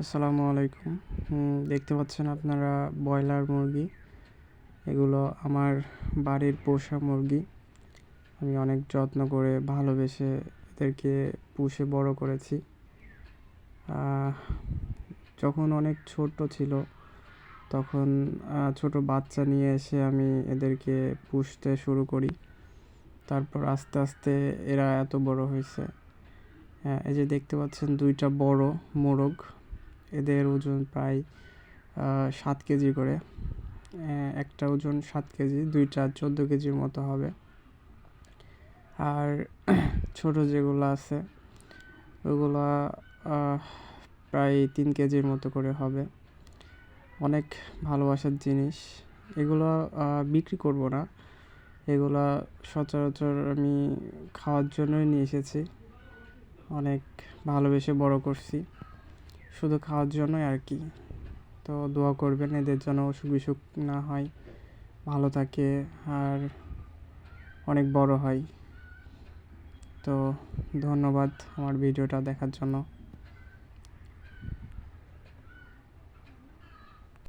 আসসালামু আলাইকুম। দেখতে পাচ্ছেন আপনারা ব্রয়লার মুরগি। এগুলো আমার বাড়ির পোষা মুরগি। আমি অনেক যত্ন করে ভালোবেসে এদেরকে পুষে বড় করেছি। যখন অনেক ছোট ছিল তখন ছোট বাচ্চা নিয়ে এসে আমি এদেরকে পুষতে শুরু করি। তারপর আস্তে আস্তে এরা এত বড় হয়েছে। এই যে দেখতে পাচ্ছেন 2টা বড় মোরগ। এদের ওজন প্রায় 7 কেজি করে। একটা ওজন 7 কেজি, 2টা 14 কেজির মতো হবে। আর ছোট যেগুলো আছে ওগুলা প্রায় 3 কেজির মতো করে হবে। অনেক ভালোবাসার জিনিস। এগুলো বিক্রি করব না, এগুলা সচরাচর আমি খাওয়ার জন্যই নিয়ে এসেছি। অনেক ভালোবেসে বড় করছি, শুধু খাওয়ার জন্যই আর কি। তো দোয়া করবেন এদের যেন অসুখ বিসুখ না হয়, ভালো থাকে আর অনেক বড় হয়। তো ধন্যবাদ আমার ভিডিওটা দেখার জন্য।